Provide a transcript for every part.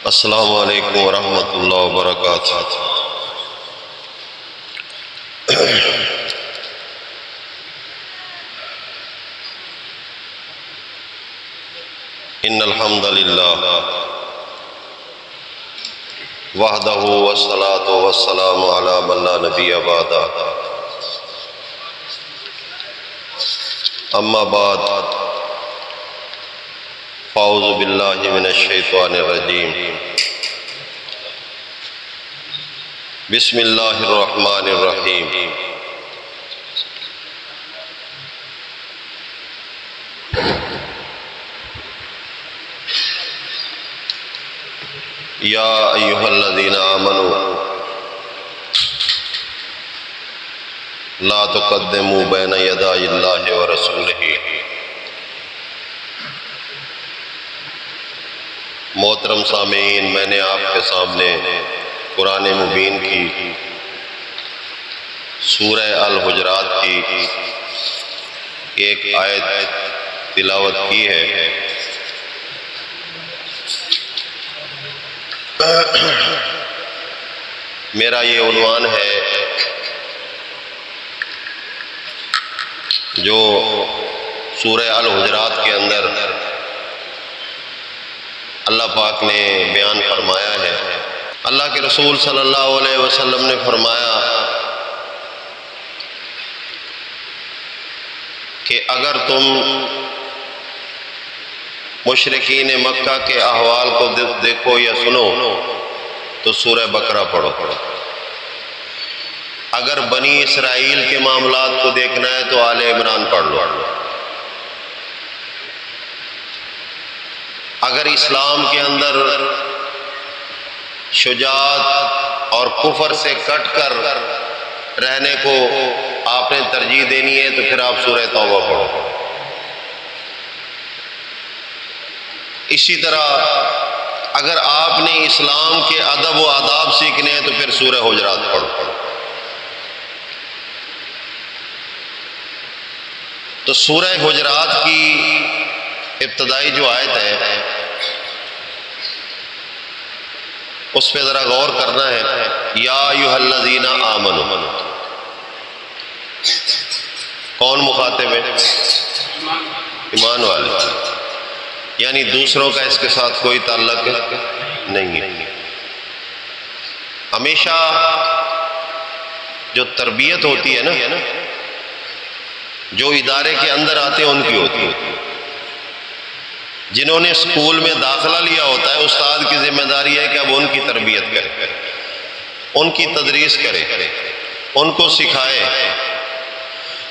السلام علیکم ورحمۃ اللہ وبرکاتہ۔ ان الحمد للہ وحدہ والصلاۃ والسلام علی من لا نبی بعدہ، اما بعد فاعوذ باللہ من الشیطان الرجیم، بسم اللہ الرحمن الرحیم۔ یا ایھا الذین آمنوا لا تقدموا بین یدی اللہ ورسولہ۔ محترم سامعین، میں نے آپ کے سامنے قرآن مبین کی سورہ الحجرات کی ایک آیت تلاوت کی ہے۔ میرا یہ عنوان ہے جو سورہ الحجرات کے اندر اللہ پاک نے بیان فرمایا ہے۔ اللہ کے رسول صلی اللہ علیہ وسلم نے فرمایا کہ اگر تم مشرکین مکہ کے احوال کو دیکھو یا سنو تو سورہ بقرہ پڑھو، اگر بنی اسرائیل کے معاملات کو دیکھنا ہے تو آل عمران پڑھ لو، اگر اسلام کے اندر شجاعت اور کفر سے کٹ کر رہنے کو آپ نے ترجیح دینی ہے تو پھر آپ سورہ توبہ پڑھو۔ اسی طرح اگر آپ نے اسلام کے ادب و آداب سیکھنے ہیں تو پھر سورہ حجرات پڑھو۔ تو سورہ حجرات کی ابتدائی جو آیت ہے اس پہ ذرا غور کرنا ہے۔ یا ایھا الذین آمنوا، کون مخاطب ہے؟ ایمان والے، یعنی دوسروں کا اس کے ساتھ کوئی تعلق نہیں ہے۔ ہمیشہ جو تربیت ہوتی ہے نا، جو ادارے کے اندر آتے ہیں ان کی ہوتی ہے۔ جنہوں نے اسکول میں داخلہ لیا ہوتا ہے، استاد کی ذمہ داری ہے کہ اب ان کی تربیت کرے، ان کی تدریس کرے، ان کو سکھائے۔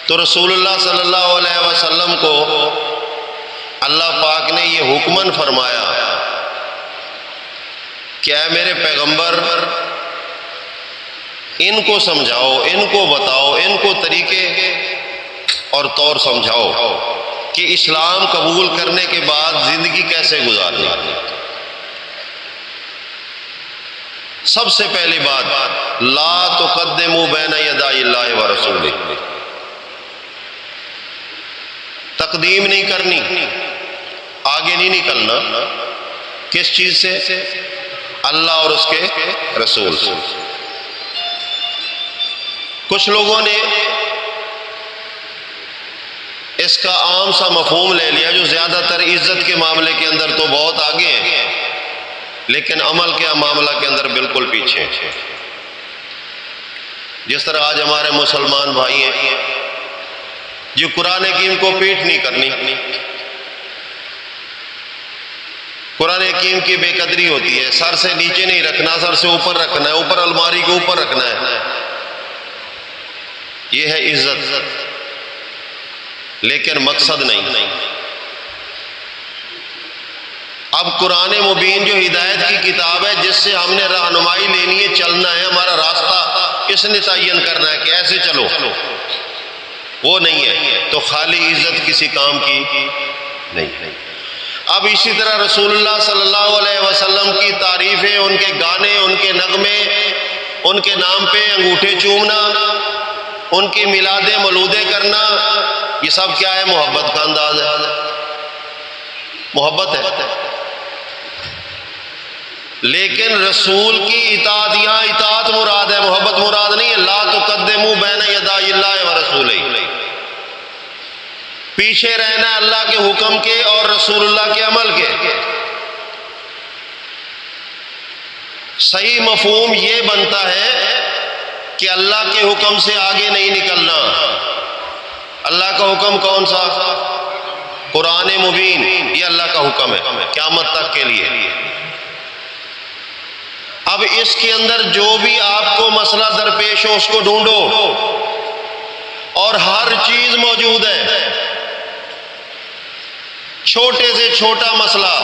تو رسول اللہ صلی اللہ علیہ وسلم کو اللہ پاک نے یہ حکماً فرمایا کہ اے میرے پیغمبر، ان کو سمجھاؤ، ان کو بتاؤ، ان کو طریقے اور طور سمجھاؤ کہ اسلام قبول کرنے کے بعد زندگی کیسے گزارنی۔ سب سے پہلی بات، لا تقدموا بین یدی اللہ ورسولہ، تقدیم نہیں کرنی، آگے نہیں نکلنا۔ کس چیز سے؟ اللہ اور اس کے رسول سے۔ کچھ لوگوں نے اس کا عام سا مفہوم لے لیا، جو زیادہ تر عزت کے معاملے کے اندر تو بہت آگے ہیں لیکن عمل کے معاملہ کے اندر بالکل پیچھے ہیں۔ جس طرح آج ہمارے مسلمان بھائی ہیں جو قرآن حکیم کو پیٹھ نہیں کرنی، قرآن حکیم کی بے قدری ہوتی ہے، سر سے نیچے نہیں رکھنا، سر سے اوپر رکھنا ہے، اوپر الماری کے اوپر رکھنا ہے، یہ ہے عزت، لیکن مقصد نہیں۔ اب قرآن مبین جو ہدایت کی کتاب ہے، جس سے ہم نے رہنمائی لینی ہے، چلنا ہے، ہمارا راستہ اس نے تعین کرنا ہے کہ ایسے چلو، وہ نہیں ہے تو خالی عزت کسی کام کی نہیں۔ اب اسی طرح رسول اللہ صلی اللہ علیہ وسلم کی تعریفیں، ان کے گانے، ان کے نغمے، ان کے نام پہ انگوٹھے چومنا، ان کی میلادیں مولودیں کرنا، یہ سب کیا ہے؟ محبت کا انداز ہے۔ محبت ہے، لیکن رسول کی اطاعت، یہاں اطاعت مراد ہے، محبت مراد نہیں ہے۔ لا تقدموا بین یدی اللہ ورسولہ، پیچھے رہنا ہے اللہ کے حکم کے اور رسول اللہ کے عمل کے۔ صحیح مفہوم یہ بنتا ہے کہ اللہ کے حکم سے آگے نہیں نکلنا۔ اللہ کا حکم کون سا؟ قرآن مبین، یہ اللہ کا حکم ہے قیامت تک کے لیے۔ اب اس کے اندر جو بھی آپ کو مسئلہ درپیش ہو اس کو ڈھونڈو، اور ہر چیز موجود ہے۔ چھوٹے سے چھوٹا مسئلہ،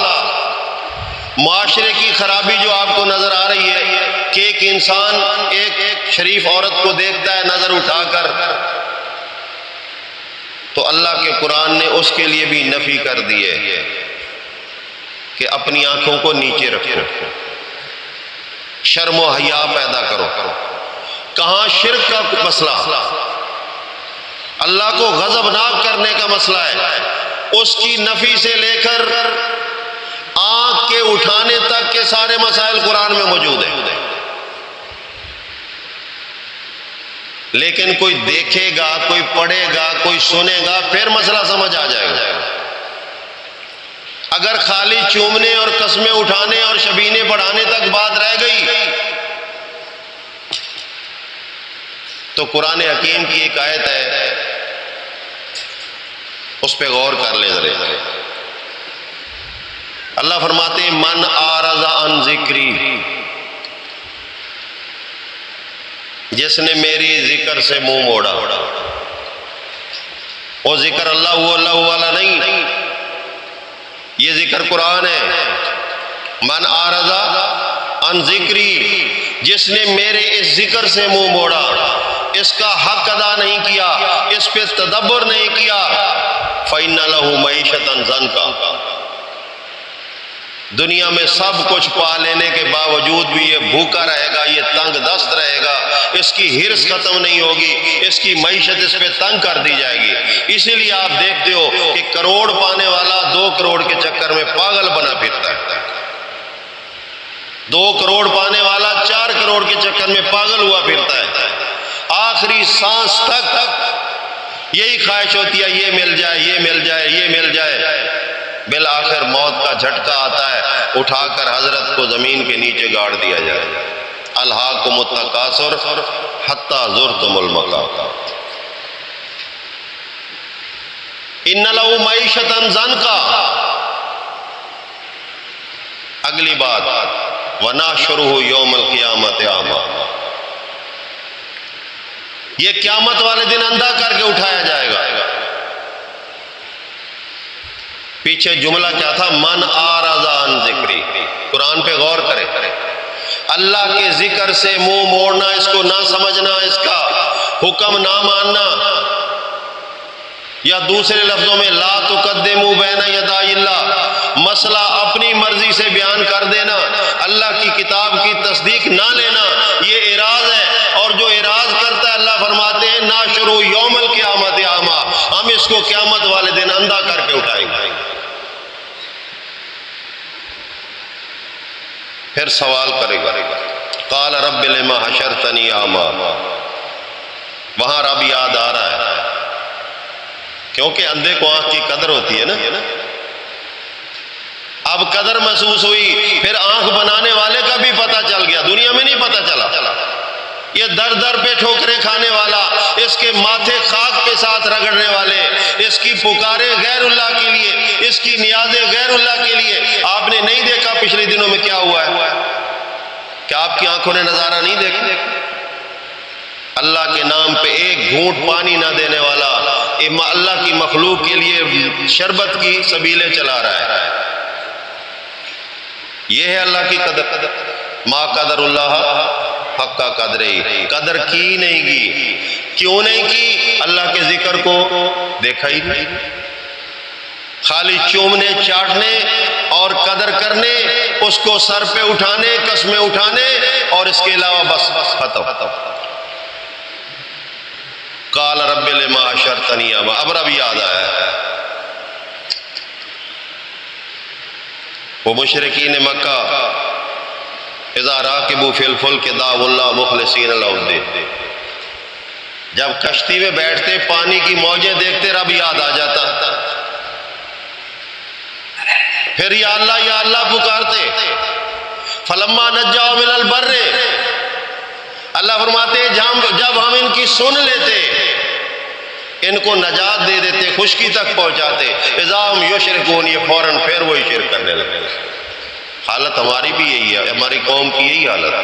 معاشرے کی خرابی جو آپ کو نظر آ رہی ہے کہ ایک انسان ایک شریف عورت کو دیکھتا ہے نظر اٹھا کر، تو اللہ کے قرآن نے اس کے لیے بھی نفی کر دی ہے کہ اپنی آنکھوں کو نیچے رکھو، شرم و حیا پیدا کرو۔ کہاں شرک کا مسئلہ، اللہ کو غضبناک کرنے کا مسئلہ ہے، اس کی نفی سے لے کر آنکھ کے اٹھانے تک کے سارے مسائل قرآن میں موجود ہیں۔ لیکن کوئی دیکھے گا، کوئی پڑھے گا، کوئی سنے گا، پھر مسئلہ سمجھ آ جائے گا۔ اگر خالی چومنے اور قسمیں اٹھانے اور شبینے پڑھانے تک بات رہ گئی تو قرآن حکیم کی ایک آیت ہے، اس پہ غور کر لیں ذرا۔ اللہ فرماتے ہیں من اعرض عن ذکری، جس نے میری ذکر سے منہ موڑا۔ وہ ذکر اللہ والا نہیں، یہ ذکر قرآن ہے۔ من اعرض عن ذکری، جس نے میرے اس ذکر سے منہ موڑا، اس کا حق ادا نہیں کیا، اس پہ تدبر نہیں کیا، فإن لہ معیشۃ ضنکا، دنیا میں سب کچھ پا لینے کے باوجود بھی یہ بھوکا رہے گا، یہ تنگ دست رہے گا، اس کی ہرس ختم نہیں ہوگی، اس کی معیشت اس پہ تنگ کر دی جائے گی۔ اسی لیے آپ دیکھتے ہو کہ کروڑ پانے والا 2 کروڑ کے چکر میں پاگل بنا پھرتا ہے، 2 کروڑ پانے والا 4 کروڑ کے چکر میں پاگل ہوا پھرتا ہے۔ آخری سانس تک یہی خواہش ہوتی ہے یہ مل جائے، یہ مل جائے، یہ مل جائے، بالآخر موت کا جھٹکا آتا ہے، اٹھا کر حضرت کو زمین کے نیچے گاڑ دیا جائے۔ الہاکم التکاثر حتی زرتم المقابر، ان لہ معیشۃ ضنکا۔ اگلی بات ونحشرہ یوم القیامۃ اعمیٰ، یہ قیامت والے دن اندھا کر کے اٹھایا جائے گا۔ پیچھے جملہ کیا تھا؟ من اعرض عن ذکری، قرآن پہ غور کرے۔ اللہ کے ذکر سے منہ موڑنا، اس کو نہ سمجھنا، اس کا حکم نہ ماننا، یا دوسرے لفظوں میں لا تقدموا بین یدی اللہ، مسئلہ اپنی مرضی سے بیان کر دینا، اللہ کی کتاب کی تصدیق نہ لینا، یہ اعراض ہے۔ اور جو اعراض کرتا ہے اللہ فرماتے ہیں نحشرہ یوم القیامۃ اعمیٰ، ہم اس کو قیامت والے دن اندھا کر کے اٹھائیں گے۔ پھر سوال کرے گا قال رب لما حشرتنی اعمیٰ، وہاں رب یاد آ رہا ہے، کیونکہ اندھے کو آنکھ کی قدر ہوتی ہے نا۔ اب قدر محسوس ہوئی، پھر آنکھ بنانے والے کا بھی پتہ چل گیا، دنیا میں نہیں پتہ چلا۔ یہ در در پہ ٹھوکریں کھانے والا، اس کے ماتھے خاک کے ساتھ رگڑنے والے، اس کی پکارے غیر اللہ کے لیے، اس کی نیازیں غیر اللہ کے لیے، آپ نے نہیں دیکھا پچھلے دنوں میں کیا ہوا ہے؟ کیا آپ کی آنکھوں نے نظارہ نہیں دیکھا؟ اللہ کے نام پہ ایک گھونٹ پانی نہ دینے والا اللہ کی مخلوق کے لیے شربت کی سبیلیں چلا رہا ہے۔ یہ ہے اللہ کی قدر۔ ما قدر اللہ حق کا قدر ہی، قدر کی نہیں کی۔ کیوں نہیں کی؟ اللہ کے ذکر کو دیکھا ہی نہیں، خالی چومنے چاٹنے اور قدر کرنے، اس کو سر پہ اٹھانے، قسمیں اٹھانے، اور اس کے علاوہ بس ختم۔ قال رب لما حشرتنی اعمیٰ، اب رب یاد آیا ہے۔ وہ مشرکین مکہ اذا راکبوا فی الفلک دعوا اللہ مخلصین لہ الدین، جب کشتی میں بیٹھتے پانی کی موجیں دیکھتے رب یاد آ جاتا، پھر یا اللہ پکارتے۔ فلما نجاہم الی البر، اللہ فرماتے جب ہم ان کی سن لیتے، ان کو نجات دے دیتے، خشکی تک پہنچاتے، اذا ہم یشرکون، یہ فوراً پھر وہی شرک کرنے لگے۔ حالت ہماری بھی یہی ہے، ہماری قوم کی یہی حالت ہے۔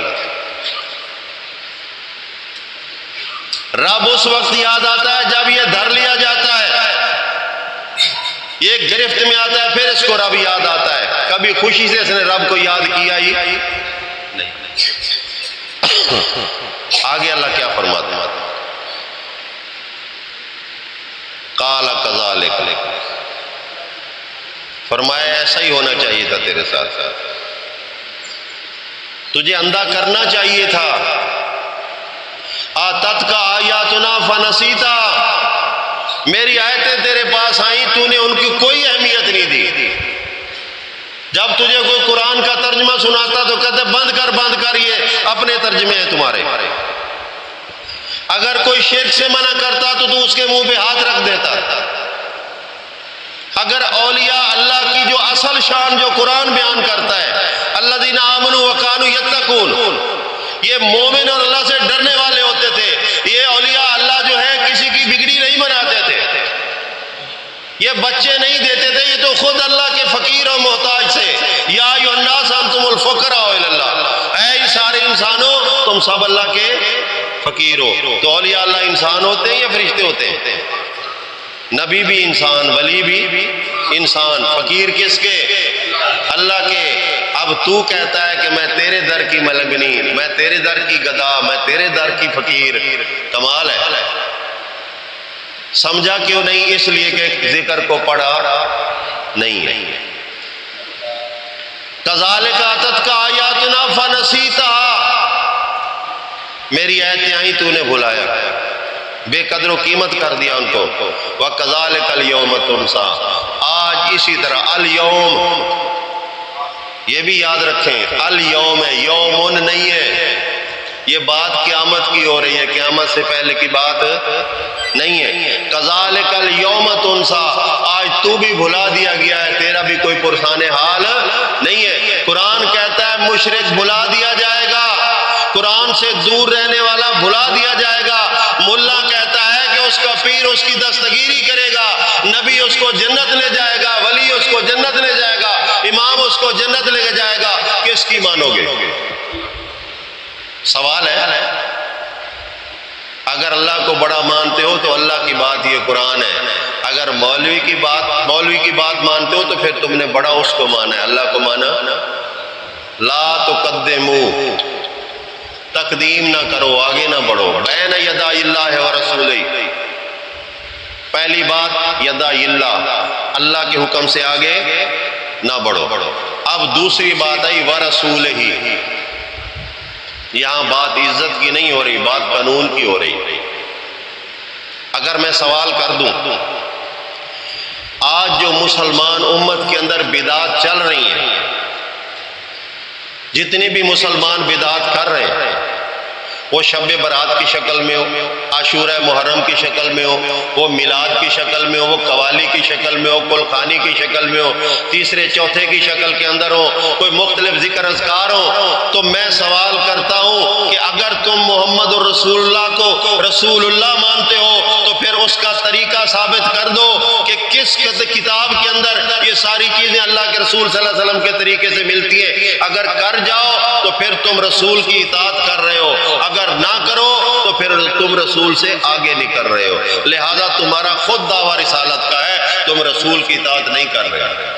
رب اس وقت یاد آتا ہے جب یہ دھر لیا جاتا ہے، یہ گرفت میں آتا ہے، پھر اس کو رب یاد آتا ہے۔ کبھی خوشی سے اس نے رب کو یاد کیا ہی نہیں۔ آگے اللہ کیا فرماتا ہے؟ قال کذالک، فرمایا ایسا ہی ہونا چاہیے تھا تیرے ساتھ، تجھے اندھا کرنا چاہیے تھا۔ آتت کا آیاتنا فنسیتا، میری آیتیں تیرے پاس آئیں، تو نے ان کی کوئی اہمیت نہیں دی۔ جب تجھے کوئی قرآن کا ترجمہ سناتا تو کہتے بند کر، یہ اپنے ترجمے ہیں تمہارے۔ اگر کوئی شرک سے منع کرتا تو اس کے منہ پہ ہاتھ رکھ دیتا۔ اگر اولیاء اللہ کی جو اصل شان جو قرآن بیان کرتا ہے، الذین آمنوا وکانوا یتقون، یہ مومن اور اللہ سے ڈرنے والے ہوتے تھے۔ یہ اولیاء اللہ جو ہے کسی کی بگڑی نہیں بناتے تھے، یہ بچے نہیں دیتے تھے، یہ تو خود اللہ کے فقیر اور محتاج سے۔ یا ایھا الناس انتم الفقراء الی اللہ، اے سارے انسانوں تم سب اللہ کے فقیر ہو۔ تو اولیاء اللہ انسان ہوتے ہیں یا فرشتے ہوتے ہیں؟ نبی بھی انسان، ولی بھی انسان، فقیر کس کے؟ اللہ کے۔ اب تو کہتا ہے کہ میں تیرے در کی ملنگنی، میں تیرے در کی گدا، میں تیرے در کی فقیر۔ کمال ہے۔ سمجھا کیوں نہیں؟ اس لیے کہ ذکر کو پڑھا نہیں ہے۔ کذالک آتتک آیاتنا فنسیتھا، میری آیتیں آئیں تو نے بھلایا، بے قدر و قیمت کر دیا ان کو۔ وَكَذَلِكَ الْيَوْمَ تُنْسَىٰ، آج اسی طرح، اليوم یہ بھی یاد رکھیں، اليوم ہے، یومن نہیں ہے۔ یہ بات قیامت کی ہو رہی ہے، قیامت سے پہلے کی بات نہیں ہے۔ کذالک الیوم تنسا، آج تو بھی بھلا دیا گیا ہے، تیرا بھی کوئی پرسان حال نہیں ہے۔ قرآن کہتا ہے مشرک بھلا دیا جائے گا، قرآن سے دور رہنے والا بھلا دیا جائے گا۔ ملا کہتا ہے کہ اس کا پیر اس کی دستگیری کرے گا، نبی اس کو جنت لے جائے گا، ولی اس کو جنت لے جائے گا، امام اس کو جنت لے جائے گا، کس کی مانو گے؟ سوال ہے۔ اگر اللہ کو بڑا مانتے ہو تو اللہ کی بات یہ قرآن ہے، اگر مولوی کی بات مانتے ہو تو پھر تم نے بڑا اس کو مانا ہے، اللہ کو مانا۔ لا تقدموا، تقدیم نہ کرو، آگے نہ بڑھو، بین یدی اللہ ورسولہ، پہلی بات یدی اللہ، اللہ کے حکم سے آگے نہ بڑھو۔ اب دوسری بات آئی ورسولہ، یہاں بات عزت کی نہیں ہو رہی، بات قانون کی ہو رہی۔ اگر میں سوال کر دوں، آج جو مسلمان امت کے اندر بدعات چل رہی ہیں، جتنی بھی مسلمان بدعات کر رہے ہیں، وہ شب برات کی شکل میں ہو، عاشورہ محرم کی شکل میں ہو، وہ میلاد کی شکل میں ہو، وہ قوالی کی شکل میں ہو، کلخانی کی شکل میں ہو، تیسرے چوتھے کی شکل کے اندر ہو، کوئی مختلف ذکر اذکار ہو، تو میں سوال کرتا ہوں کہ اگر تم محمد الرسول اللہ کو رسول اللہ مانتے ہو تو پھر اس کا طریقہ ثابت کر دو کہ کس کتاب کے اندر یہ ساری چیزیں اللہ کے رسول صلی اللہ علیہ وسلم کے طریقے سے ملتی ہیں۔ اگر کر جاؤ تو پھر تم رسول کی اطاعت کر رہے ہو، اگر نہ کرو تو پھر تم رسول سے آگے نکل رہے ہو، لہذا تمہارا خود دعویٰ رسالت کا ہے، تم رسول کی اطاعت نہیں کر رہے۔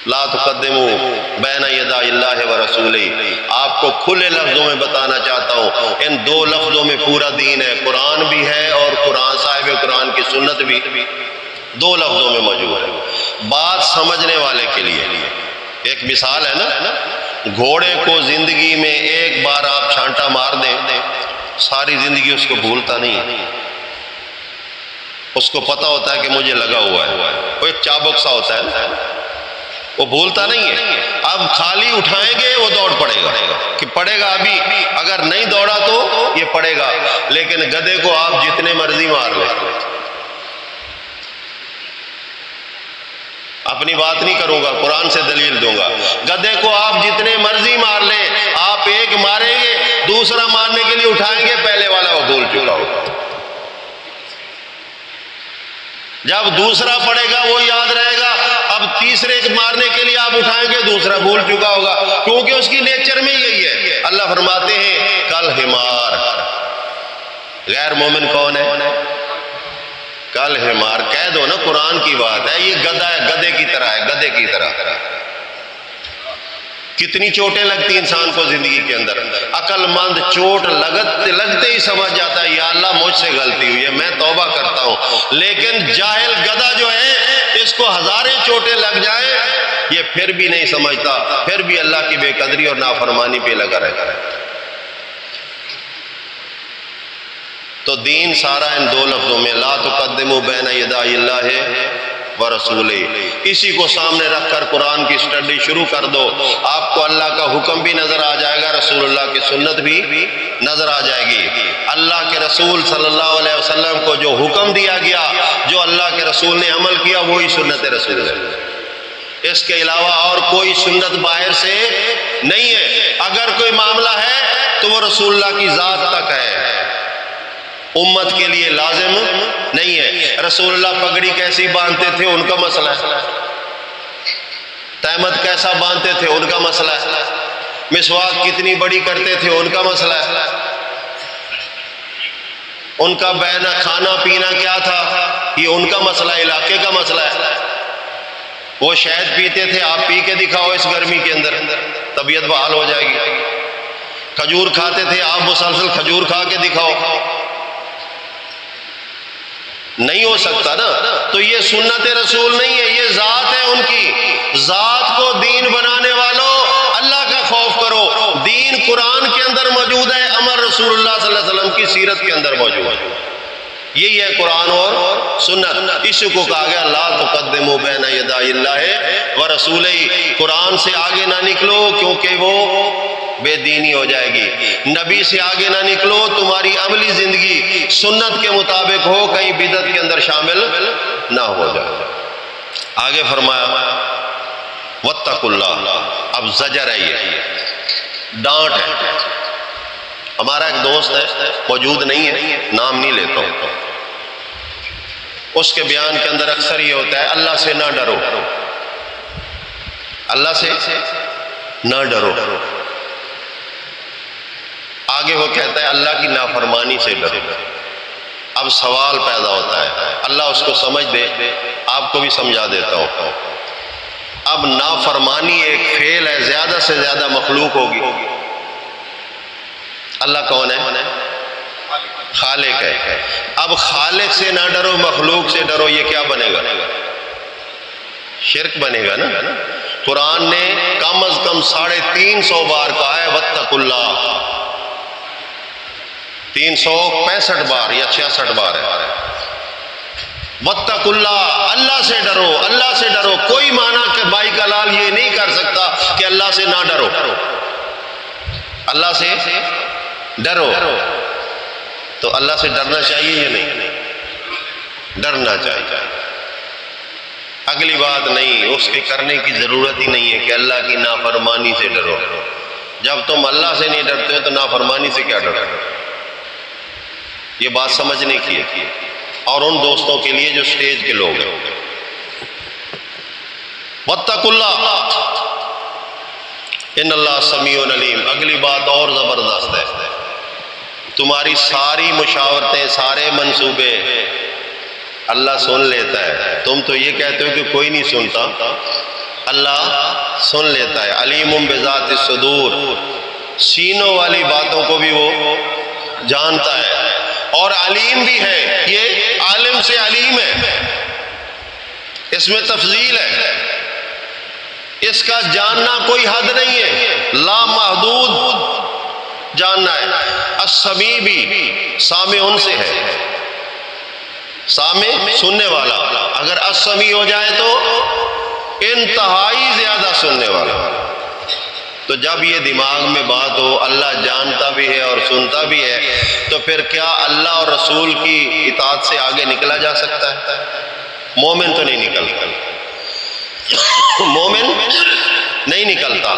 لا تقدموا بین یدی اللہ ورسولہ، آپ کو کھلے لفظوں میں بتانا چاہتا ہوں، ان دو لفظوں میں پورا دین ہے، قرآن بھی ہے اور قرآن صاحب قرآن کی سنت بھی دو لفظوں میں موجود ہے۔ بات سمجھنے والے کے لیے ایک مثال ہے نا، گھوڑے کو زندگی میں ایک بار آپ چھانٹا مار دیں، ساری زندگی اس کو بھولتا نہیں، اس کو پتا ہوتا ہے کہ مجھے لگا ہوا ہے، وہ چابک سا ہوتا ہے، وہ بھولتا نہیں ہے. اب خالی اٹھائیں گے وہ دوڑ پڑے گا کہ پڑے گا، ابھی اگر نہیں دوڑا تو یہ پڑے گا. لیکن گدھے کو آپ جتنے مرضی مار لیں، اپنی بات نہیں کروں گا، قرآن سے دلیل دوں گا. گدھے کو آپ جتنے مرضی مار لیں، آپ ایک ماریں گے، دوسرا مارنے کے لیے اٹھائیں گے، پہلے والا وہ بھول چکا ہوگا. جب دوسرا پڑے گا وہ یاد رہے گا، اب تیسرے مارنے کے لیے آپ اٹھائیں گے، دوسرا بھول چکا ہوگا، کیونکہ اس کی نیچر میں یہی ہے. اللہ فرماتے ہیں کل حمار. غیر مومن کون ہے؟ کل حمار. کہہ دو نا، قرآن کی بات ہے، یہ گدھا ہے، گدھے کی طرح ہے، گدھے کی طرح. کتنی چوٹیں لگتی انسان کو زندگی کے اندر. عقل مند چوٹ لگتے ہی سمجھ جاتا ہے یا اللہ مجھ سے غلطی ہوئی ہے، میں توبہ کرتا ہوں. لیکن جاہل گدھا جو ہے، اس کو ہزاریں چوٹیں لگ جائیں، یہ پھر بھی نہیں سمجھتا، پھر بھی اللہ کی بے قدری اور نافرمانی پہ لگا رہتا ہے. تو دین سارا ان دو لفظوں میں، لا تقدموا بین یدی اللہ ورسولہ. اسی کو سامنے رکھ کر قرآن کی سٹڈی شروع کر دو، آپ کو اللہ کا حکم بھی نظر آ جائے گا، رسول اللہ کی سنت بھی نظر آ جائے گی. اللہ کے رسول صلی اللہ علیہ وسلم کو جو حکم دیا گیا، جو اللہ کے رسول نے عمل کیا، وہی سنت رسول ہے. اس کے علاوہ اور کوئی سنت باہر سے نہیں ہے. اگر کوئی معاملہ ہے تو وہ رسول اللہ کی ذات تک ہے، امت کے لیے لازم نہیں ہے. رسول اللہ پگڑی کیسی باندھتے تھے ان کا مسئلہ ہے، تہمت کیسا باندھتے تھے ان کا مسئلہ ہے، مسواک کتنی بڑی کرتے تھے ان کا مسئلہ ہے، ان کا بہنا کھانا پینا کیا تھا یہ ان کا مسئلہ، علاقے کا مسئلہ ہے. وہ شہد پیتے تھے، آپ پی کے دکھاؤ اس گرمی کے اندر، طبیعت بحال ہو جائے گی. کھجور کھاتے تھے آپ، مسلسل کھجور کھا کے دکھاؤ، نہیں ہو سکتا نا. تو یہ سنت رسول نہیں ہے، یہ ذات ہے ان کی. ذات کو دین بنانے والوں، اللہ کا خوف کرو. دین قرآن کے اندر موجود ہے، امر رسول اللہ صلی اللہ علیہ وسلم کی سیرت کے اندر موجود ہے. یہی ہے قرآن اور سنت. اسی کو کہا گیا لا تقدموا بین یدی اللہ ورسولہ. قرآن سے آگے نہ نکلو کیونکہ وہ بے دینی ہو جائے گی. نبی سے آگے نہ نکلو، تمہاری عملی زندگی سنت کے مطابق ہو، کہیں بدعت کے اندر شامل نہ ہو جائے. آگے فرمایا واتقوا اللہ. اب زجر ہے، یہ ڈانٹ ہے. ہمارا ایک دوست ہے، موجود نہیں ہے، نام نہیں لیتا ہوں، اس کے بیان کے اندر اکثر یہ ہوتا ہے اللہ سے نہ ڈرو، اللہ سے نہ ڈرو. آگے وہ کہتا ہے اللہ کی نافرمانی سے ڈرو. اب سوال پیدا ہوتا ہے، اللہ اس کو سمجھ دے، آپ کو بھی سمجھا دیتا ہوں. اب نافرمانی ایک فعل ہے، زیادہ سے زیادہ مخلوق ہوگی. اللہ کون ہے؟ خالق ہے. اب خالق سے نہ ڈرو، مخلوق سے ڈرو، یہ کیا بنے گا؟ شرک بنے گا نا. قرآن نے کم از کم 350 بار کہا ہے واتقوا اللہ، 365 بار یا 66 بار ہے. واتقوا اللہ، اللہ سے ڈرو، اللہ سے ڈرو. کوئی معنی کہ بھائی کا لال یہ نہیں کر سکتا کہ اللہ سے نہ ڈرو. اللہ سے ڈرو. تو اللہ سے ڈرنا چاہیے یا نہیں؟ ڈرنا چاہیے. اگلی بات نہیں، اس کے کرنے کی ضرورت ہی نہیں ہے کہ اللہ کی نافرمانی سے ڈرو. جب تم اللہ سے نہیں ڈرتے ہو تو نافرمانی سے کیا ڈرو؟ یہ بات سمجھنے کی ہے. اور ان دوستوں کے لیے جو سٹیج کے لوگ ہیں، واتقوا اللہ ان اللہ سمیع علیم. اگلی بات اور زبردست ہے. تمہاری ساری مشاورتیں، سارے منصوبے اللہ سن لیتا ہے. تم تو یہ کہتے ہو کہ کوئی نہیں سنتا، اللہ سن لیتا ہے. علیم بذات الصدور، سینوں والی باتوں کو بھی وہ جانتا ہے. اور علیم بھی ہے، یہ عالم سے علیم ہے، اس میں تفضیل ہے. اس کا جاننا کوئی حد نہیں ہے، لا محدود جاننا ہے. السمیع بھی سامع ان سے ہے. سامع سننے والا، اگر السمیع ہو جائے تو انتہائی زیادہ سننے والا۔ تو جب یہ دماغ میں بات ہو اللہ جانتا بھی ہے اور سنتا بھی ہے، تو پھر کیا اللہ اور رسول کی اطاعت سے آگے نکلا جا سکتا ہے؟ مومن تو نہیں نکلتا، مومن نہیں نکلتا۔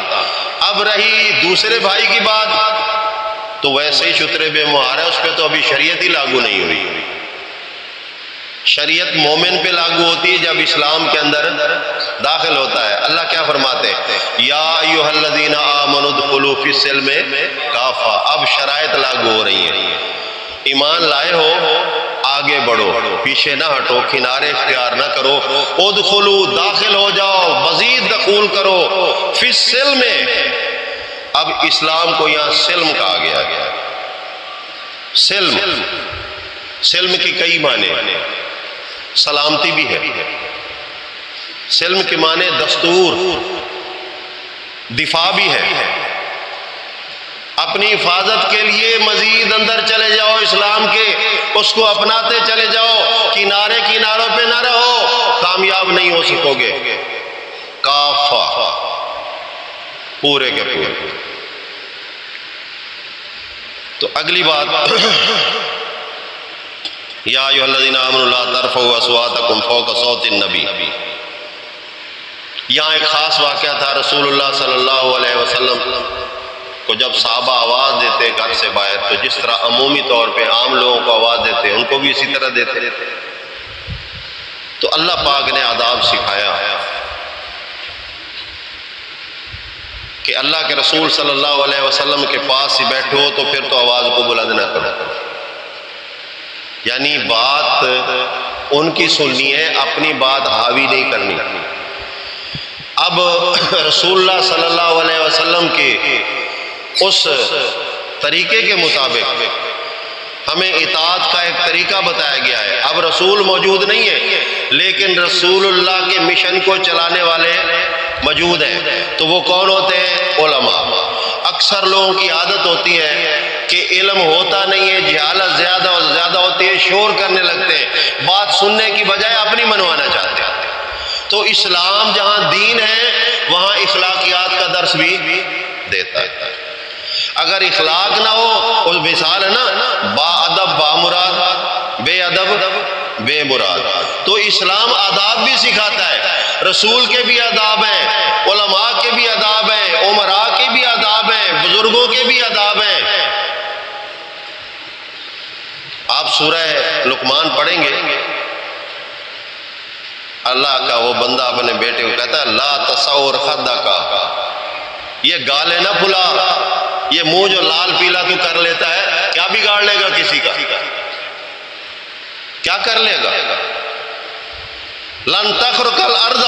اب رہی دوسرے بھائی کی بات، تو ویسے ہی شترے بے مہار ہے، اس پہ تو ابھی شریعت ہی لاگو نہیں ہوئی۔ شریعت مومن پہ لاگو ہوتی ہے جب اسلام کے اندر داخل ہوتا ہے۔ اللہ کیا فرماتے ہیں؟ یا ایھا الذین آمنوا ادخلوا فی السلم کافہ۔ اب شرائط لاگو ہو رہی ہیں، ایمان لائے ہو آگے بڑھو، پیچھے نہ ہٹو، کنارے اختیار نہ کرو، ادخلوا داخل ہو جاؤ، مزید دخول کرو، فی السلم۔ اب اسلام کو یہاں سلم کہا گیا۔ سلم، سلم کی کئی معنی، سلامتی بھی ہے، سلم کے معنی دستور، دفاع بھی ہے۔ اپنی حفاظت کے لیے مزید اندر چلے جاؤ اسلام کے، اس کو اپناتے چلے جاؤ، کنارے کناروں پہ نہ رہو، کامیاب نہیں ہو سکو گے۔ کافہ، پورے کے پورے۔ تو اگلی بات، یا ایھا الذین آمنوا لا ترفعوا اصواتکم فوق صوت النبی۔ یہاں ایک خاص واقعہ تھا، رسول اللہ صلی اللہ علیہ وسلم کو جب صحابہ آواز دیتے گھر سے باہر، تو جس طرح عمومی طور پہ عام لوگوں کو آواز دیتے ان کو بھی اسی طرح دیتے۔ تو اللہ پاک نے آداب سکھایا کہ اللہ کے رسول صلی اللہ علیہ وسلم کے پاس ہی بیٹھو تو پھر تو آواز کو بلند نہ کرو، یعنی بات ان کی سننی ہے، اپنی بات حاوی نہیں کرنی۔ اب رسول اللہ صلی اللہ علیہ وسلم کے اس طریقے کے مطابق ہمیں اطاعت کا ایک طریقہ بتایا گیا ہے۔ اب رسول موجود نہیں ہے، لیکن رسول اللہ کے مشن کو چلانے والے موجود ہیں۔ تو وہ کون ہوتے ہیں؟ علماء۔ اکثر لوگوں کی عادت ہوتی ہے کہ علم ہوتا نہیں ہے، جہالت زیادہ اور زیادہ ہوتی ہے، شور کرنے لگتے ہیں، بات سننے کی بجائے اپنی منوانا چاہتے ہیں۔ تو اسلام جہاں دین ہے وہاں اخلاقیات کا درس بھی دیتا ہے۔ اگر اخلاق نہ ہو، اس مثال ہے نا، با ادب با مراد، بے ادب بے مراد۔ تو اسلام آداب بھی سکھاتا ہے، رسول کے بھی آداب ہیں، علماء کے بھی آداب ہیں، امراء کے بھی آداب ہیں، بزرگوں کے بھی آداب ہیں۔ آپ سورہ لقمان پڑھیں گے، اللہ کا وہ بندہ اپنے بیٹے کو کہتا ہے لا تصور خدک، یہ گالے نہ پھلا، یہ منہ جو لال پیلا تو کر لیتا ہے، کیا بگاڑ لے گا کسی کا؟ کیا کر لے گا؟ لن تخرق الارض،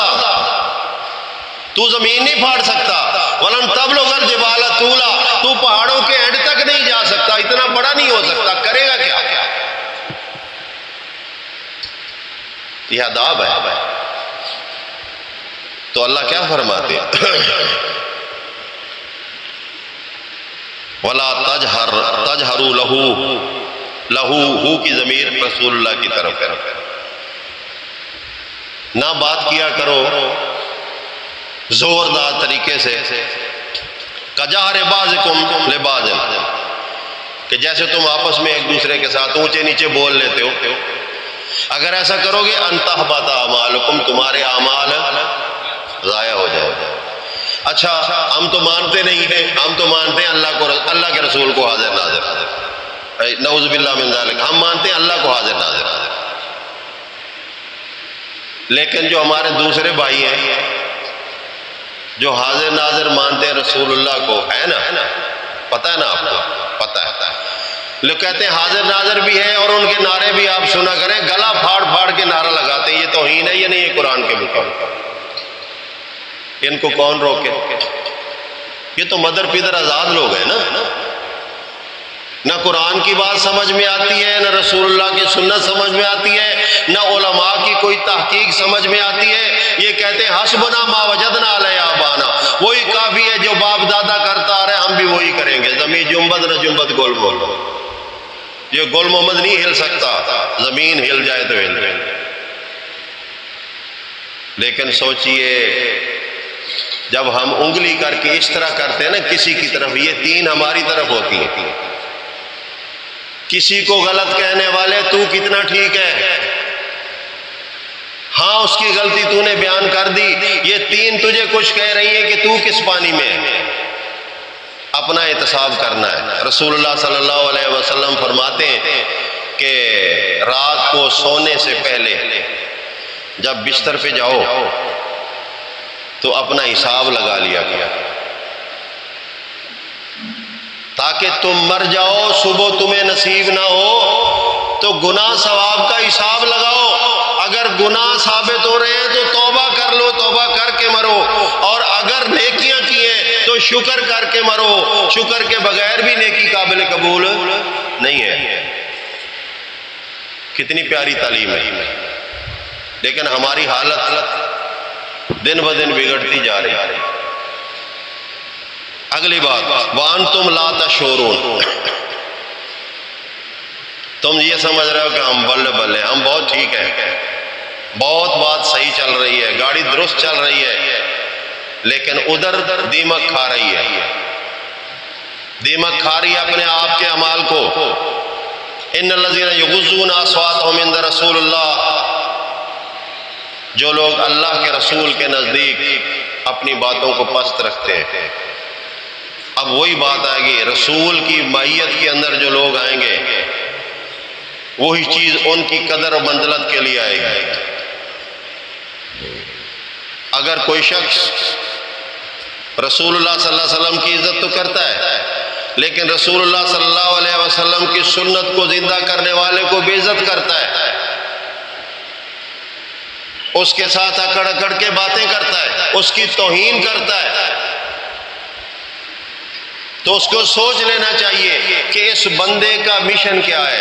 تو زمین نہیں پھاڑ سکتا، ولن تبلغ الجبال طولا، تو پہاڑوں کے اینڈ تک نہیں جا سکتا، اتنا بڑا نہیں ہو سکتا، کرے گا کیا؟ یہ آداب ہے۔ تو اللہ کیا فرماتے ہیں؟ وَلَا تَجْهَرُوا لَهُ کی ضمیر رسول اللہ کی طرف ہے، نہ بات کیا کرو زوردار طریقے سے، کَجَهْرِ بَعْضِكُمْ لِبَعْضٍ، کہ جیسے تم آپس میں ایک دوسرے کے ساتھ اونچے نیچے بول لیتے ہو۔ اگر ایسا کرو گے ان تحبط اعمالکم، تمہارے اعمال ضائع ہو جائے۔ اچھا ہم تو مانتے نہیں ہیں، ہم تو مانتے ہیں اللہ کے رسول کو حاضر ناظر، نعوذ باللہ من ذالک، ہم مانتے ہیں اللہ کو حاضر ناظر، لیکن جو ہمارے دوسرے بھائی ہیں جو حاضر ناظر مانتے ہیں رسول اللہ کو، ہے نا، پتہ ہے نا آپ کو، پتہ ہے، لوگ کہتے ہیں حاضر ناظر بھی ہے اور ان کے نعرے بھی آپ سنا کریں، گلا پھاڑ پھاڑ کے نعرہ لگاتے ہیں، یہ توہین ہے، یہ نہیں ہے قرآن کے مطابق۔ ان کو کون روکے؟ یہ تو مدر پیدر آزاد لوگ ہیں نا، نہ قرآن کی بات سمجھ میں آتی ہے، نہ رسول اللہ کی سنت سمجھ میں آتی ہے، نہ علماء کی کوئی تحقیق سمجھ میں آتی ہے۔ یہ کہتے ہیں حسبنا ما وجدنا علیہ آبانا، وہی کافی ہے جو باپ دادا کرتا آ رہے، ہم بھی وہی کریں گے، زمین جنبد نہ جنبد گول بول، یہ گل محمد نہیں ہل سکتا، زمین ہل جائے تو ہل جائے۔ لیکن سوچئے جب ہم انگلی کر کے اس طرح کرتے ہیں نا کسی کی طرف، یہ تین ہماری طرف ہوتی ہیں۔ کسی کو غلط کہنے والے تو کتنا ٹھیک ہے، ہاں اس کی غلطی تو نے بیان کر دی، یہ تین تجھے کچھ کہہ رہی ہیں کہ تو کس پانی میں ہے۔ اپنا احتساب کرنا ہے۔ رسول اللہ صلی اللہ علیہ وسلم فرماتے ہیں کہ رات کو سونے سے پہلے جب بستر پہ جاؤ تو اپنا حساب لگا لیا گیا، تاکہ تم مر جاؤ صبح تمہیں نصیب نہ ہو تو گناہ ثواب کا حساب لگاؤ۔ اگر گناہ ثابت ہو رہے ہیں تو توبہ کر لو، توبہ کر کے مرو، اور اگر نیکیاں کی ہیں تو شکر کر کے مرو۔ شکر کے بغیر بھی نیکی قابل قبول نہیں ہے۔ کتنی پیاری تعلیم ہے، لیکن ہماری حالت دن بدن بگڑتی جا رہی ہے۔ اگلی بات، وَأَنْتُمْ لَا تَشْعُرُونَ، تم یہ سمجھ رہے ہو کہ ہم بلے بلے، ہم بہت ٹھیک ہیں، بہت بات صحیح چل رہی ہے، گاڑی درست چل رہی ہے، لیکن ادھر دیمک کھا رہی ہے، دیمک کھا رہی ہے اپنے آپ کے اعمال کو۔ ان الذین یغضون اصواتهم عند رسول اللہ، جو لوگ اللہ کے رسول کے نزدیک اپنی باتوں کو پست رکھتے ہیں۔ اب وہی بات آئے گی، رسول کی معیت کے اندر جو لوگ آئیں گے وہی چیز ان کی قدر و منزلت کے لیے آئے گی۔ اگر کوئی شخص رسول اللہ صلی اللہ علیہ وسلم کی عزت تو کرتا ہے، لیکن رسول اللہ صلی اللہ علیہ وسلم کی سنت کو زندہ کرنے والے کو بے عزت کرتا ہے، اس کے ساتھ اکڑ اکڑ کے باتیں کرتا ہے، اس کی توہین کرتا ہے، تو اس کو سوچ لینا چاہیے کہ اس بندے کا مشن کیا ہے۔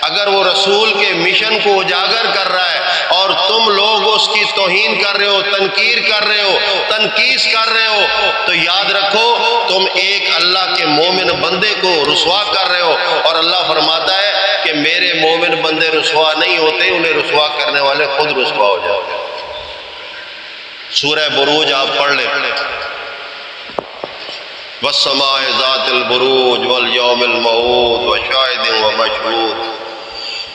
اگر وہ رسول کے مشن کو اجاگر کر رہا ہے اور تم لوگ اس کی توہین کر رہے ہو، تنکیر کر رہے ہو، تنقیس کر رہے ہو، تو یاد رکھو تم ایک اللہ کے مومن بندے کو رسوا کر رہے ہو، اور اللہ فرماتا ہے کہ میرے مومن بندے رسوا نہیں ہوتے، انہیں رسوا کرنے والے خود رسوا ہو جاتے ہیں۔ سورہ بروج آپ پڑھ لیں، وَالسَّمَاءِ ذَاتِ الْبُرُوجِ وَالْيَوْمِ الْمَوْعُودِ وَشَاهِدٍ وَمَشْهُودٍ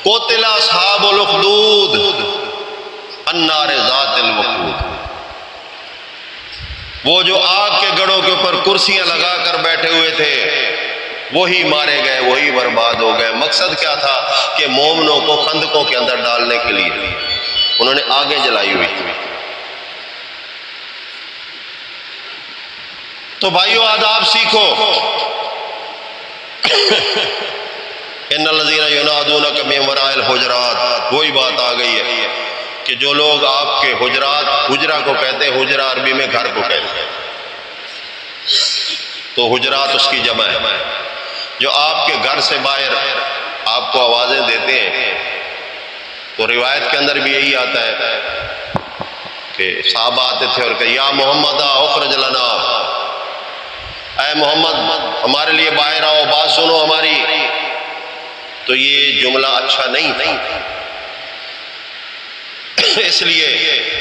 قُتِلَ أَصْحَابُ الْأُخْدُودِ النَّارِ ذَاتِ الْوَقُودِ، وہ جو آگ کے گڑھوں کے اوپر کرسیاں لگا کر بیٹھے ہوئے تھے وہی مارے گئے، وہی برباد ہو گئے۔ مقصد کیا تھا کہ مومنوں کو خندقوں کے اندر ڈالنے کے لیے انہوں نے آگے جلائی ہوئی تھی۔ تو بھائیو آداب سیکھو۔ ان الذین ینادونک من وراء الحجرات، وہی بات آ گئی ہے کہ جو لوگ آپ کے حجرات، حجرہ کو کہتے ہیں، حجرہ عربی میں گھر کو کہتے ہیں، تو حجرات اس کی جمع ہے، جو آپ کے گھر سے باہر آپ کو آوازیں دیتے ہیں۔ تو روایت کے اندر بھی یہی آتا ہے کہ صحابہ آتے تھے اور کہ یا محمد اخرج لنا، اے محمد ہمارے لیے باہر آؤ، بات سنو ہماری۔ تو یہ جملہ اچھا نہیں، اس لیے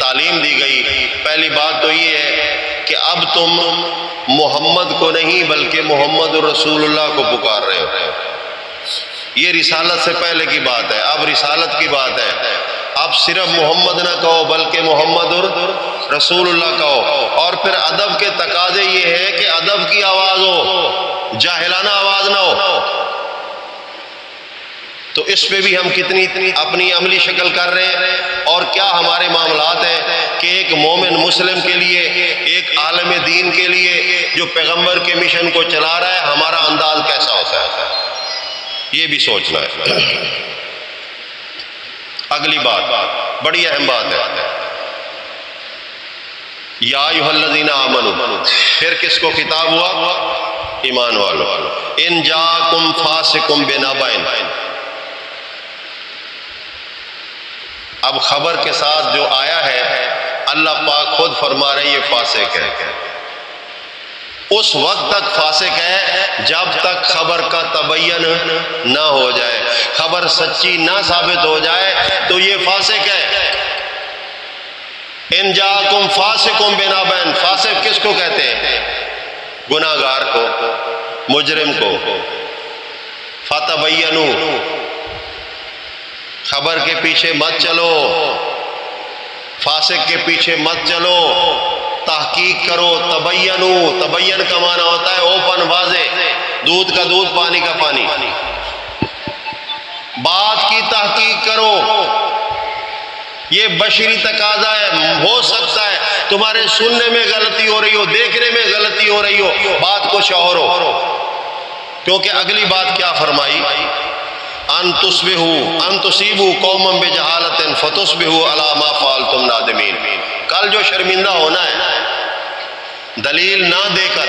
تعلیم دی گئی۔ پہلی بات تو یہ ہے کہ اب تم محمد کو نہیں بلکہ محمد الرسول اللہ کو پکار رہے ہو، یہ رسالت سے پہلے کی بات ہے۔ اب رسالت کی بات ہے، اب صرف محمد نہ کہو بلکہ محمد رسول اللہ کہو۔ اور پھر ادب کے تقاضے یہ ہے کہ ادب کی آواز ہو، جاہلانہ آواز نہ ہو۔ تو اس پہ بھی ہم کتنی اپنی عملی شکل کر رہے ہیں، اور کیا ہمارے معاملات ہیں کہ ایک مومن مسلم کے لیے، ایک عالم دین کے لیے جو پیغمبر کے مشن کو چلا رہا ہے، ہمارا انداز کیسا ہوتا ہے، یہ بھی سوچنا ہے۔ اگلی بات بڑی اہم بات ہے، یا ایھا الذین آمنوا، پھر کس کو خطاب ہوا؟ ایمان والوں۔ ان جاءکم فاسق بنبأ، اب خبر کے ساتھ جو آیا ہے اللہ پاک خود فرما رہے یہ فاسق ہے۔ اس وقت تک فاسق ہے جب تک خبر کا تبین نہ ہو جائے، خبر سچی نہ ثابت ہو جائے تو یہ فاسق ہے۔ ان جاءکم فاسق بنبأ، فاسق کس کو کہتے ہیں؟ گناہگار کو، مجرم کو۔ فتبینوا، خبر کے پیچھے مت چلو، فاسق کے پیچھے مت چلو، تحقیق کرو۔ تبینوا، تبین کا معنی ہوتا ہے اوپن، واضح، دودھ کا دودھ، پانی کا پانی۔ بات کی تحقیق کرو، یہ بشری تقاضا ہے۔ ہو سکتا ہے تمہارے سننے میں غلطی ہو رہی ہو، دیکھنے میں غلطی ہو رہی ہو، بات کچھ اور ہو، کیونکہ اگلی بات کیا فرمائی؟ ان تصیبوا قوما بجہالۃ فتصبحوا علی ما فعلتم نادمین۔ کل جو شرمندہ ہونا ہے دلیل نہ دے کر،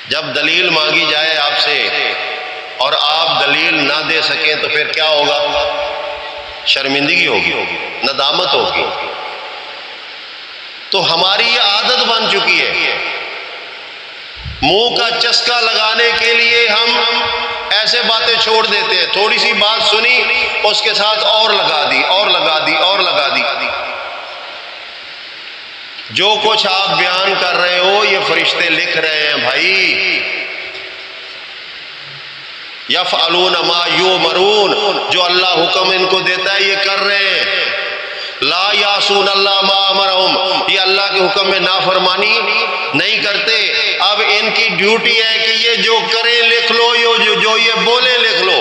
جب دلیل مانگی جائے آپ سے اور آپ دلیل نہ دے سکیں تو پھر کیا ہوگا؟ شرمندگی ہوگی، ندامت ہوگی۔ تو ہماری یہ عادت بن چکی ہے، منہ کا چسکا لگانے کے لیے ہم ایسے باتیں چھوڑ دیتے ہیں، تھوڑی سی بات سنی اس کے ساتھ اور لگا دی، اور لگا دی، اور لگا دی۔ جو کچھ آپ بیان کر رہے ہو یہ فرشتے لکھ رہے ہیں بھائی۔ یفعلون ما یؤمرون، جو اللہ حکم ان کو دیتا ہے یہ کر رہے ہیں۔ لا یعصون اللہ ما امرہم، یہ اللہ کے حکم میں نافرمانی نہیں کرتے۔ اب ان کی ڈیوٹی ہے کہ یہ جو کریں لکھ لو، جو یہ بولیں لکھ لو۔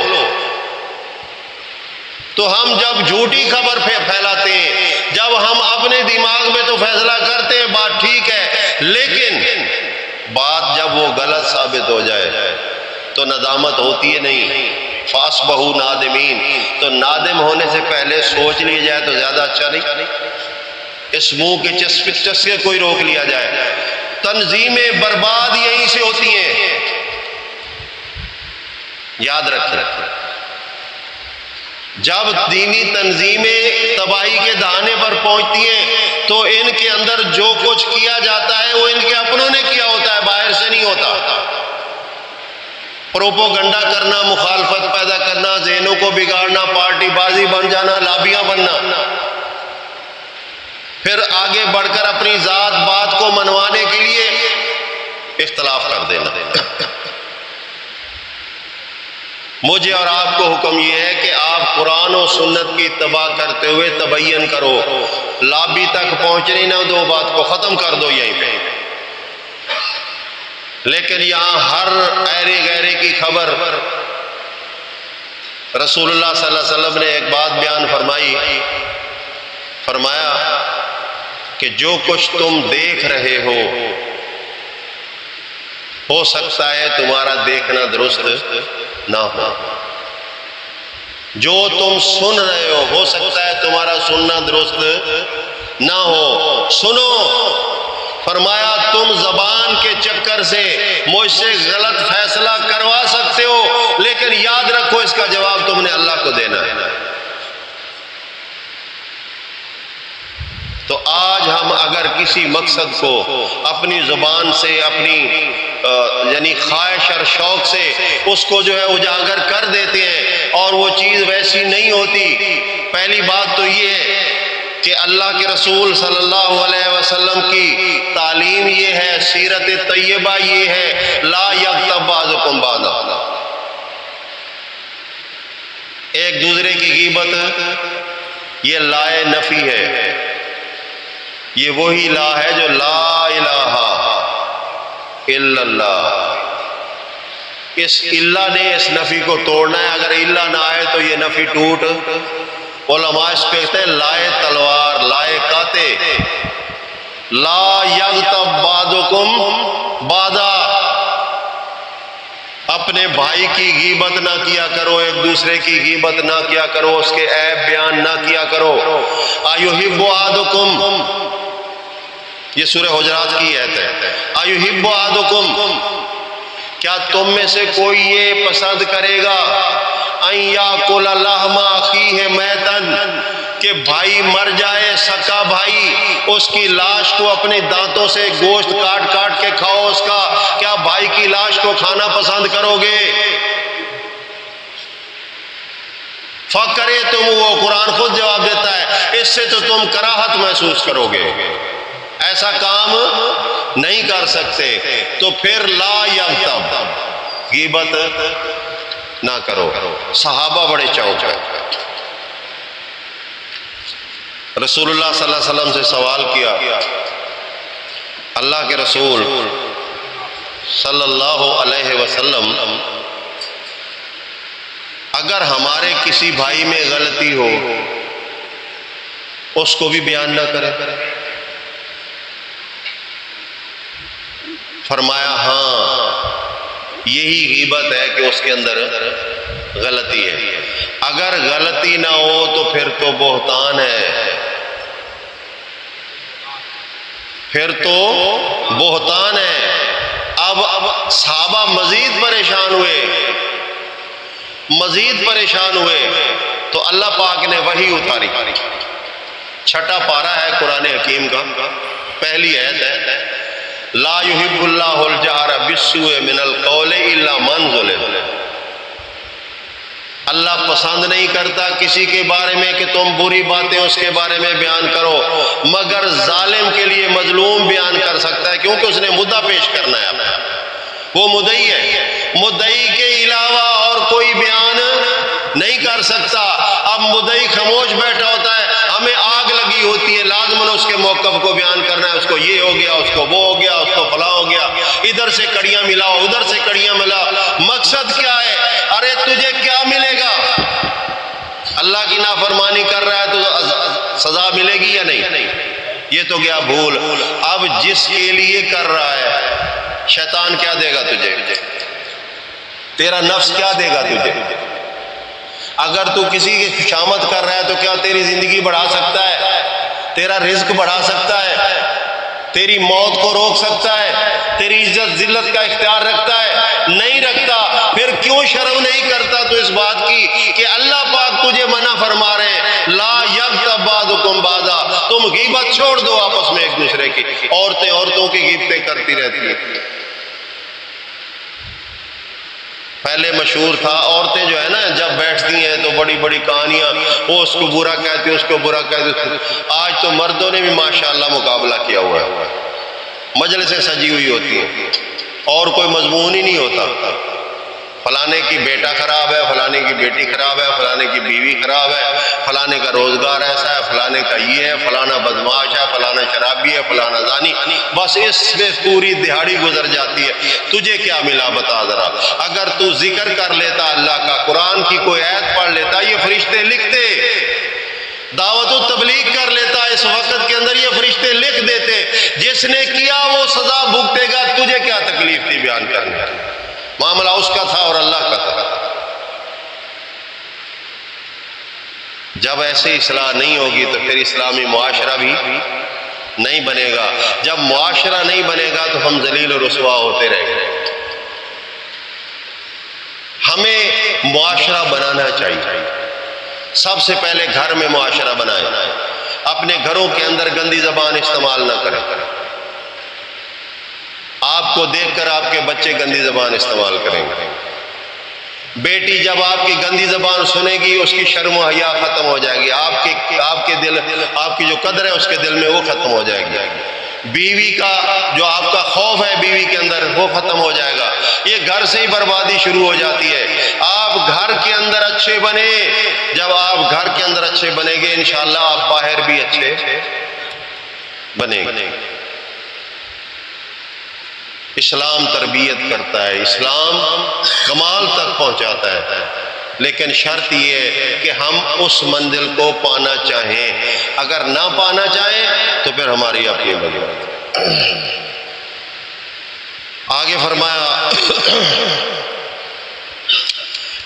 تو ہم جب جھوٹی خبر پھیلاتے ہیں، جب ہم اپنے دماغ میں تو فیصلہ کرتے ہیں بات ٹھیک ہے، لیکن بات جب وہ غلط ثابت ہو جائے تو ندامت ہوتی ہے نہیں۔ فاصبحوا نادمین، تو نادم ہونے سے پہلے سوچ لیا جائے تو زیادہ اچھا نہیں؟ اس منہ کے چسکے کوئی روک لیا جائے۔ تنظیمیں برباد یہیں سے ہوتی ہیں، یاد رکھیں۔ جب دینی تنظیمیں تباہی کے دہانے پر پہنچتی ہیں تو ان کے اندر جو کچھ کیا جاتا ہے وہ ان کے اپنوں نے کیا ہوتا ہے، باہر سے نہیں ہوتا۔ پروپوگنڈا کرنا، مخالفت پیدا کرنا، ذہنوں کو بگاڑنا، پارٹی بازی بن جانا، لابیاں بننا، پھر آگے بڑھ کر اپنی ذات بات کو منوانے کے لیے اختلاف کر دینا۔ مجھے اور آپ کو حکم یہ ہے کہ آپ قرآن و سنت کی اتباع کرتے ہوئے تبین کرو، لابی تک پہنچنے نہ دو، بات کو ختم کر دو یہیں پہ۔ لیکن یہاں ہر ایرے گیرے کی خبر، رسول اللہ صلی اللہ علیہ وسلم نے ایک بات بیان فرمائی، فرمایا کہ جو کچھ تم دیکھ رہے ہو سکتا ہے تمہارا دیکھنا درست نہ ہو، جو تم سن رہے ہو سکتا ہے تمہارا سننا درست نہ ہو۔ سنو، فرمایا تم زبان کے چکر سے مجھ سے غلط فیصلہ کروا سکتے ہو، لیکن یاد رکھو اس کا جواب تم نے اللہ کو دینا ہے۔ تو آج ہم اگر کسی مقصد کو اپنی زبان سے، اپنی یعنی خواہش اور شوق سے اس کو جو ہے اجاگر کر دیتے ہیں اور وہ چیز ویسی نہیں ہوتی، پہلی بات تو یہ ہے کہ اللہ کے رسول صلی اللہ علیہ وسلم کی تعلیم یہ ہے، سیرت طیبہ یہ ہے، لا یغتب بعضکم بعضا، ایک دوسرے کی غیبت یہ لائے نفی ہے، یہ وہی لا ہے جو لا الہ الا اللہ، اس اللہ نے اس نفی کو توڑنا ہے۔ اگر اللہ نہ آئے تو یہ نفی ٹوٹ، علماء اس کو کہتے ہیں لائے تلوار، لائے کاتے۔ لا یغتب بعضکم بعضا، اپنے بھائی کی غیبت نہ کیا کرو، ایک دوسرے کی غیبت نہ کیا کرو، اس کے عیب بیان نہ کیا کرو۔ ایحب احدکم، یہ سورہ حجرات کی آیت ہے، ایحب احدکم، کیا تم میں سے کوئی یہ پسند کرے گا ان یاکل لحم اخیہ میتا، کہ بھائی مر جائے سکا بھائی، اس کی لاش کو اپنے دانتوں سے گوشت کاٹ کاٹ کے کھاؤ اس کا، کیا بھائی کی لاش کو کھانا پسند کرو گے؟ فکرے تم، وہ قرآن خود جواب دیتا ہے، اس سے تو تم کراہت محسوس کرو گے، ایسا کام نہیں کر سکتے۔ تو پھر لا یغتب، غیبت نہ کرو۔ صحابہ بڑے چونک ہیں۔ رسول اللہ صلی اللہ علیہ وسلم سے سوال کیا، اللہ کے رسول صلی اللہ علیہ وسلم، اگر ہمارے کسی بھائی میں غلطی ہو اس کو بھی بیان نہ کرے؟ فرمایا ہاں، یہی غیبت ہے کہ اس کے اندر غلطی ہے۔ اگر غلطی نہ ہو تو پھر تو بہتان ہے، پھر تو بہتان ہے۔ اب صحابہ مزید پریشان ہوئے، مزید پریشان ہوئے، تو اللہ پاک نے وحی اتاری۔ 6واں پارہ ہے قرآن حکیم کا، پہلی آیت ہے، لا یحب اللہ الجہر بالسوء من القول الا من ظلم۔ اللہ پسند نہیں کرتا کسی کے بارے میں کہ تم بری باتیں اس کے بارے میں بیان کرو، مگر ظالم کے لیے مظلوم بیان کر سکتا ہے، کیونکہ اس نے مدعا پیش کرنا ہے اپنا، وہ مدعی ہے، مدعی کے علاوہ اور کوئی بیان نہیں کر سکتا۔ اب مدعی خاموش بیٹھا ہوتا ہے، ہمیں آگ لگی ہوتی ہے، لازماً اس کے موقف کو بیان کرنا ہے، اس کو یہ ہو گیا، اس کو وہ ہو گیا، اس کو فلاں ہو گیا، ادھر سے کڑیاں ملاؤ، ادھر سے کڑیاں ملاؤ۔ مقصد کیا ہے؟ ارے تجھے کیا ملے گا؟ اللہ کی نافرمانی کر رہا ہے تو سزا ملے گی یا نہیں؟ یہ تو گیا بھول۔ اب جس کے لیے کر رہا ہے، شیطان کیا دے گا تجھے؟ تیرا نفس کیا دے گا تجھے؟ اگر تو کسی کی خوشامد کر رہا ہے تو کیا تیری زندگی بڑھا سکتا ہے؟ تیرا رزق بڑھا سکتا ہے؟ تیری موت کو روک سکتا ہے؟ تیری عزت ذلت کا اختیار رکھتا ہے؟ نہیں رکھتا۔ پھر کیوں شرم نہیں کرتا تو اس بات کی کہ اللہ پاک تجھے منع فرما رہے ہیں، لا یغتب بعضکم بعضا، تم غیبت چھوڑ دو آپس میں ایک دوسرے کی۔ عورتیں عورتوں کی غیبتیں کرتی رہتی ہیں۔ پہلے مشہور تھا، عورتیں جو ہے نا جب بیٹھتی ہیں تو بڑی بڑی کہانیاں، وہ اس کو برا کہتی ہے، اس کو برا کہتی ہے۔ آج تو مردوں نے بھی ماشاءاللہ مقابلہ کیا ہوا ہے، مجلسیں سجی ہوئی ہوتی ہیں اور کوئی مضمون ہی نہیں ہوتا۔ فلانے کی بیٹا خراب ہے، فلانے کی بیٹی خراب ہے، فلانے کی بیوی خراب ہے، فلانے کا روزگار ایسا ہے، فلانے کا یہ ہے، فلانا بدمعاش ہے، فلانا شرابی ہے، فلانا زانی۔ بس اس میں پوری دہاڑی گزر جاتی ہے۔ تجھے کیا ملا بتا ذرا؟ اگر تو ذکر کر لیتا اللہ کا، قرآن کی کوئی آیت پڑھ لیتا، یہ فرشتے لکھتے، دعوت و تبلیغ کر لیتا، اس وقت کے اندر یہ فرشتے لکھ دیتے، جس نے کیا وہ سزا بھگتے گا، تجھے کیا تکلیف تھی بیان کرنے کی؟ معاملہ اس کا تھا اور اللہ کا تھا۔ جب ایسے اصلاح نہیں ہوگی تو پھر اسلامی معاشرہ بھی نہیں بنے گا۔ جب معاشرہ نہیں بنے گا تو ہم ذلیل و رسوا ہوتے رہیں گے۔ ہمیں معاشرہ بنانا چاہیے، سب سے پہلے گھر میں معاشرہ بنائیں، اپنے گھروں کے اندر گندی زبان استعمال نہ کریں۔ آپ کو دیکھ کر آپ کے بچے گندی زبان استعمال کریں گے۔ بیٹی جب آپ کی گندی زبان سنے گی، اس کی شرم و حیا ختم ہو جائے گی، آپ کی جو قدر ہے اس کے دل میں وہ ختم ہو جائے گی۔ بیوی کا جو آپ کا خوف ہے بیوی کے اندر وہ ختم ہو جائے گا۔ یہ گھر سے ہی بربادی شروع ہو جاتی ہے۔ آپ گھر کے اندر اچھے بنے، جب آپ گھر کے اندر اچھے بنیں گے انشاءاللہ آپ باہر بھی اچھے بنیں گے۔ اسلام تربیت کرتا ہے، اسلام کمال تک پہنچاتا ہے، لیکن شرط یہ ہے کہ ہم اس منزل کو پانا چاہیں۔ اگر نہ پانا چاہیں تو پھر ہماری اپنی بات۔ آگے فرمایا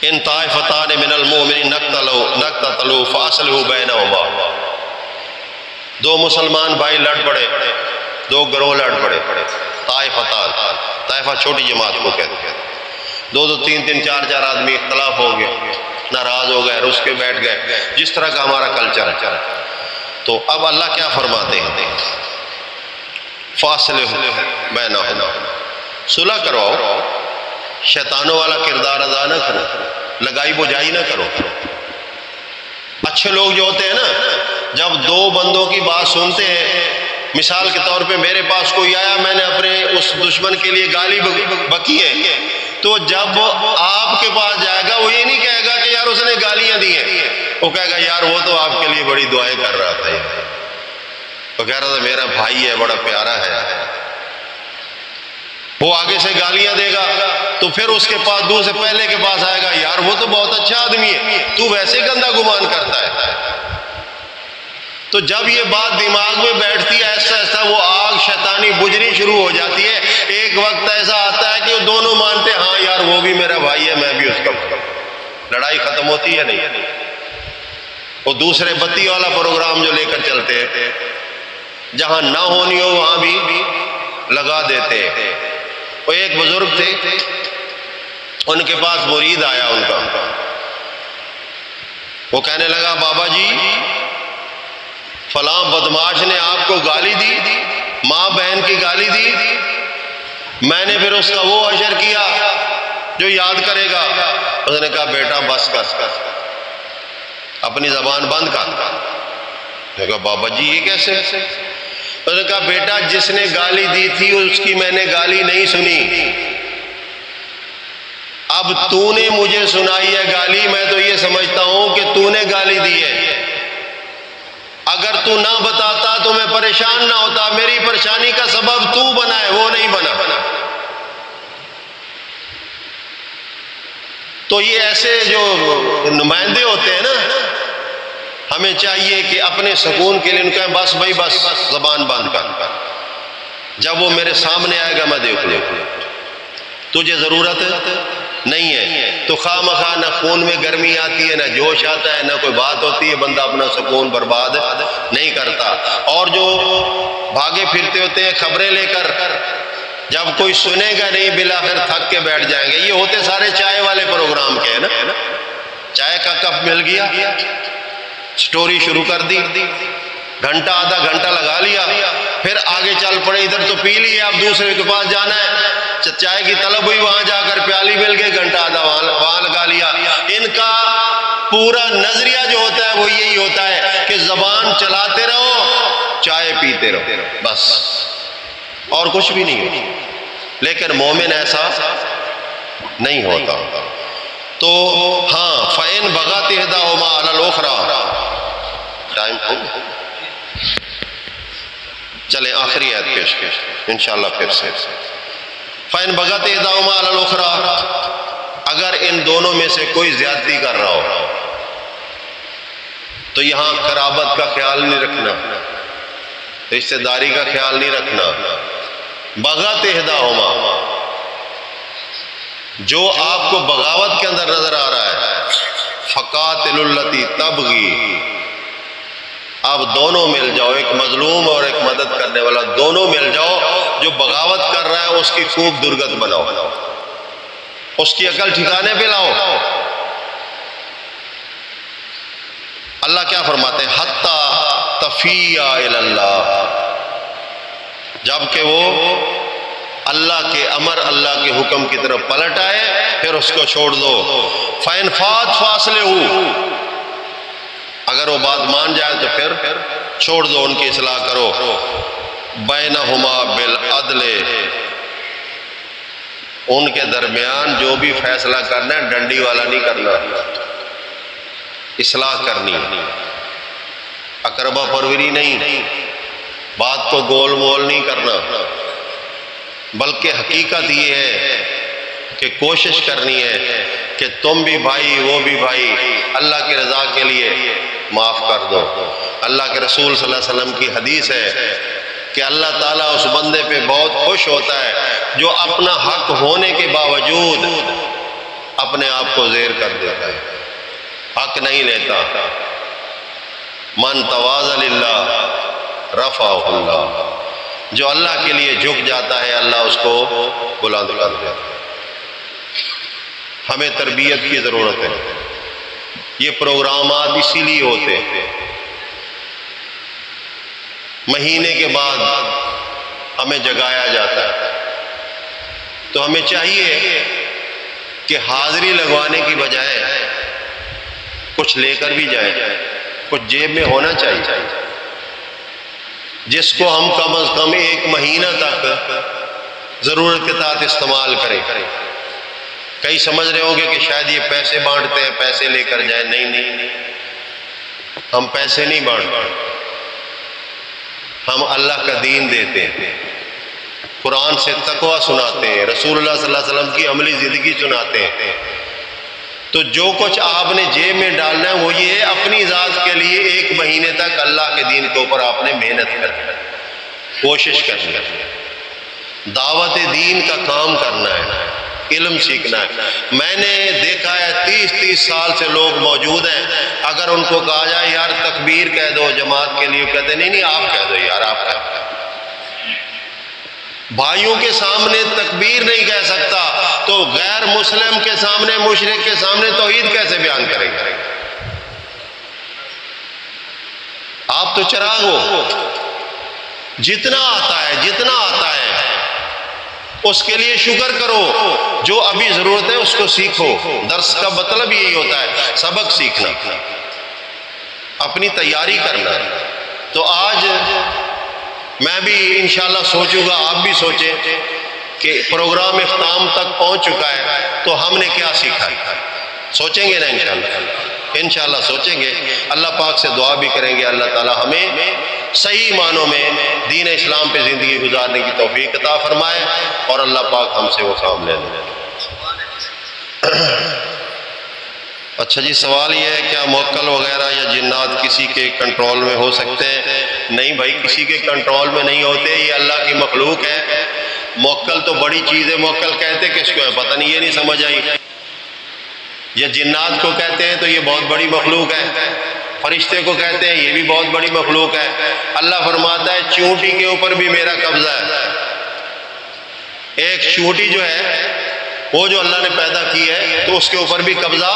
ان طائفتان من المؤمنین اقتتلوا فاصلحوا بینہما، دو مسلمان بھائی لڑ پڑے، دو گروہ لڑ پڑے، طائفتان، طائفہ چھوٹی جماعت کو کہتے ہیں، دو تین چار آدمی اختلاف ہو گیا، ناراض ہو گئے، رس کے بیٹھ گئے، جس طرح کا ہمارا کلچر ہے۔ تو اب اللہ کیا فرماتے ہیں؟ فاصلح بینہم، صلح کرواؤ، شیطانوں والا کردار ادا نہ کرو، لگائی بجائی نہ کرو۔ اچھے لوگ جو ہوتے ہیں نا، جب دو بندوں کی بات سنتے ہیں، مثال کے طور پہ میرے پاس کوئی آیا، میں نے اپنے اس دشمن کے لیے گالی بکی ہے، تو جب آپ کے پاس جائے گا وہ یہ نہیں کہے گا کہ یار اس نے گالیاں دی ہیں، وہ کہے گا یار وہ تو آپ کے لیے بڑی دعائیں کر رہا تھا، وہ کہہ رہا تھا میرا بھائی ہے، بڑا پیارا ہے۔ وہ آگے سے گالیاں دے گا تو پھر اس کے پاس دو سے پہلے کے پاس آئے گا، یار وہ تو بہت اچھا آدمی ہے، تو ویسے گندا گمان کرتا ہے۔ تو جب یہ بات دماغ میں بیٹھتی ہے، ایسا ایسا وہ آگ شیطانی بجھنی شروع ہو جاتی ہے۔ ایک وقت ایسا آتا ہے کہ وہ دونوں مانتے ہاں یار وہ بھی میرا بھائی ہے، میں بھی اس کا، لڑائی ختم ہوتی ہے نہیں۔ وہ دوسرے بتی والا پروگرام جو لے کر چلتے ہیں، جہاں نہ ہونی ہو وہاں بھی لگا دیتے ہیں۔ وہ ایک بزرگ تھے، ان کے پاس مرید آیا ان کا، وہ کہنے لگا بابا جی فلاں بدماش نے آپ کو گالی دی، ماں بہن کی گالی دی، میں نے پھر اس کا وہ اشر کیا جو یاد کرے گا۔ اس نے کہا بیٹا بس کر، اپنی زبان بند کر۔ میں نے کہا بابا جی یہ کیسے؟ اس نے کہا بیٹا جس نے گالی دی تھی اس کی میں نے گالی نہیں سنی، اب تو نے مجھے سنائی ہے گالی، میں تو یہ سمجھتا ہوں کہ تو نے گالی دی ہے۔ اگر تو نہ بتاتا تو میں پریشان نہ ہوتا، میری پریشانی کا سبب تو بنا ہے، وہ نہیں بنا۔ تو یہ ایسے جو نمائندے ہوتے ہیں نا، ہمیں چاہیے کہ اپنے سکون کے لیے ان کہیں بس بھائی بس زبان بند کر، جب وہ میرے سامنے آئے گا میں دیکھ لوں، تجھے ضرورت نہیں ہے تو خواہ مخواہ نہ خون میں گرمی آتی ہے، نہ جوش آتا ہے، نہ کوئی بات ہوتی ہے، بندہ اپنا سکون برباد نہیں کرتا۔ اور جو بھاگے پھرتے ہوتے ہیں خبریں لے کر، جب کوئی سنے گا نہیں بالآخر تھک کے بیٹھ جائیں گے۔ یہ ہوتے سارے چائے والے پروگرام کے ہیں نا، چائے کا کپ مل گیا، سٹوری شروع کر دی، گھنٹہ آدھا گھنٹہ لگا لیا، پھر آگے چل پڑے، ادھر تو پی لی، اب دوسرے کے پاس جانا ہے، چائے کی طلب ہوئی، وہاں جا کر پیالی مل گئی، گھنٹہ آدھا وہاں لگا لیا۔ ان کا پورا نظریہ جو ہوتا ہے وہ یہی ہوتا ہے کہ زبان چلاتے رہو، چائے پیتے رہو، بس اور کچھ بھی نہیں ہے۔ لیکن مومن ایسا نہیں ہوتا۔ تو ہاں فَإِن بَغَتْ إِحْدَاهُمَا عَلَى الْأُخْرَى، ٹائم ہو چلیں آخری آیت پیش انشاءاللہ پھر سے۔ فَإِن بَغَتْ إِحْدَاهُمَا عَلَى الْأُخْرَى، اگر ان دونوں میں سے کوئی زیادتی کر رہا ہو، تو یہاں قرابت کا خیال نہیں رکھنا، رشتہ داری کا خیال نہیں رکھنا۔ بغت احداہما، جو آپ کو بغاوت کے اندر نظر آ رہا ہے، فقاتل التی تبغی، آپ دونوں مل جاؤ، ایک مظلوم اور ایک مدد کرنے والا، دونوں مل جاؤ، جو بغاوت کر رہا ہے اس کی خوب درگت بناؤ، اس کی عقل ٹھکانے پہ لاؤ۔ اللہ کیا فرماتے ہیں؟ حتی تفیع الی اللہ، جب کہ وہ اللہ کے امر، اللہ کے حکم کی طرف پلٹ آئے، پھر اس کو چھوڑ دو۔ فَإِنْ فَاتْ فَاصْلِحُوا، اگر وہ بات مان جائے تو پھر چھوڑ دو، ان کی اصلاح کرو۔ بَيْنَهُمَا بِالْعَدْلِ، ان کے درمیان جو بھی فیصلہ کرنا ہے ڈنڈی والا نہیں کرنا، اصلاح کرنی، اقربا پروری نہیں، بات کو گول مول نہیں کرنا، بلکہ حقیقت یہ ہے کہ کوشش کرنی ہے کہ تم بھی بھائی وہ بھی بھائی، اللہ کی رضا کے لیے معاف کر دو۔ اللہ کے رسول صلی اللہ علیہ وسلم کی حدیث ہے کہ اللہ تعالیٰ اس بندے پہ بہت خوش ہوتا ہے جو اپنا حق ہونے کے باوجود اپنے آپ کو زیر کر دیتا ہے، حق نہیں لیتا۔ من تواضع للہ رفعہ اللہ، جو اللہ کے لیے جھک جاتا ہے اللہ اس کو بلند کر دیتا ہے۔ ہمیں تربیت کی ضرورت ہے، یہ پروگرامات اسی لیے ہوتے ہیں، مہینے کے بعد ہمیں جگایا جاتا ہے، تو ہمیں چاہیے کہ حاضری لگوانے کی بجائے کچھ لے کر بھی جائیں، کچھ جیب میں ہونا چاہیے جس کو ہم کم از کم 1 مہینہ تک ضرورت کے تحت استعمال کریں۔ کئی سمجھ رہے ہوں گے کہ شاید یہ پیسے بانٹتے ہیں، پیسے لے کر جائیں۔ نہیں، ہم پیسے نہیں بانٹتے، ہم اللہ کا دین دیتے ہیں، قرآن سے تقوی سناتے ہیں، رسول اللہ صلی اللہ علیہ وسلم کی عملی زندگی سناتے ہیں۔ تو جو کچھ آپ نے جیب میں ڈالنا ہے وہ یہ ہے، اپنی ذات کے لیے 1 مہینے تک اللہ کے دین کے اوپر آپ نے محنت کرنی ہے، کوشش کرنی ہے، دعوت دین کا کام کرنا ہے، علم سیکھنا ہے۔ میں نے دیکھا ہے 30 سال سے لوگ موجود ہیں، اگر ان کو کہا جائے یار تکبیر کہہ دو جماعت کے لیے، کہتے نہیں آپ کہہ دو یار، آپ کہہ دو۔ بھائیوں کے سامنے تکبیر نہیں کہہ سکتا تو غیر مسلم کے سامنے، مشرک کے سامنے توحید کیسے بیان کریں گے؟ آپ تو چراغ ہو، جتنا آتا ہے اس کے لیے شکر کرو، جو ابھی ضرورت ہے اس کو سیکھو۔ درس کا مطلب یہی ہوتا ہے، سبق سیکھنا، اپنی تیاری کرنا۔ تو آج میں بھی انشاءاللہ سوچوں گا، آپ بھی سوچیں کہ پروگرام اختتام تک پہنچ چکا ہے تو ہم نے کیا سیکھا، سوچیں گے نا؟ انشاءاللہ سوچیں گے۔ اللہ پاک سے دعا بھی کریں گے اللہ تعالی ہمیں صحیح معنوں میں دین اسلام پہ زندگی گزارنے کی توفیق عطا فرمائے، اور اللہ پاک ہم سے وہ کام لے لیں۔ اچھا جی، سوال یہ ہے کیا موکل وغیرہ یا جنات کسی کے کنٹرول میں ہو سکتے ہیں؟ نہیں بھائی، کسی کے کنٹرول میں نہیں ہوتے، یہ اللہ کی مخلوق ہے۔ موکل تو بڑی چیز ہے، موکل کہتے کس کو ہے پتہ نہیں، یہ نہیں سمجھ آئی۔ یہ جنات کو کہتے ہیں تو یہ بہت بڑی مخلوق ہے، فرشتے کو کہتے ہیں یہ بھی بہت بڑی مخلوق ہے۔ اللہ فرماتا ہے چونٹی کے اوپر بھی میرا قبضہ ہے۔ ایک چونٹی جو ہے وہ جو اللہ نے پیدا کی ہے تو اس کے اوپر بھی قبضہ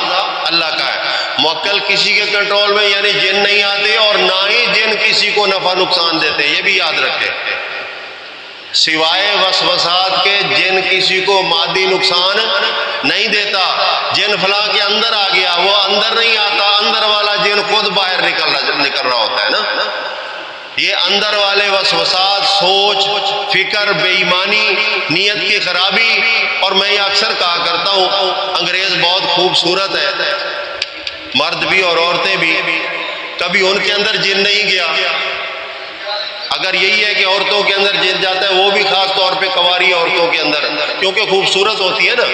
اللہ کا ہے۔ موکل کسی کے کنٹرول میں یعنی جن نہیں آتے، اور نہ ہی جن کسی کو نفع نقصان دیتے، یہ بھی یاد رکھیں۔ سوائے وسوسات کے جن کسی کو مادی نقصان نہیں دیتا۔ جن فلاں کے اندر آ گیا، وہ اندر نہیں آتا، اندر والا جن خود باہر نکل رہا ہوتا ہے نا۔ یہ اندر والے وسوسات، سوچ، فکر، بے ایمانی، نیت کی خرابی، اور میں یہ اکثر کہا کرتا ہوں انگریز بہت خوبصورت ہے، مرد بھی اور عورتیں بھی، کبھی ان کے اندر جن نہیں گیا۔ اگر یہی ہے کہ عورتوں کے اندر جن جاتا ہے، وہ بھی خاص طور پہ کنواری عورتوں کے اندر، کیونکہ خوبصورت ہوتی ہے نا،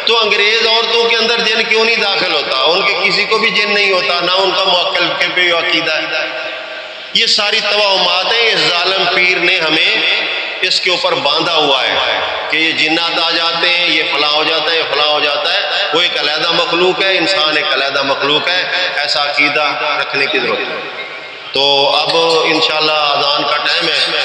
تو انگریز عورتوں کے اندر جن کیوں نہیں داخل ہوتا؟ ان کے کسی کو بھی جن نہیں ہوتا، نہ ان کا موکل کے پہ عقیدہ ہے۔ یہ ساری توہمات ہیں، اس ظالم پیر نے ہمیں اس کے اوپر باندھا ہوا ہے کہ یہ جنات آ جاتے ہیں، یہ فلاں ہو جاتا ہے، یہ فلاں ہو جاتا ہے۔ وہ ایک علیحدہ مخلوق ہے، انسان ایک علیحدہ مخلوق ہے، ایسا عقیدہ رکھنے کی ضرورت ہے۔ تو اب انشاءاللہ اذان کا ٹائم ہے،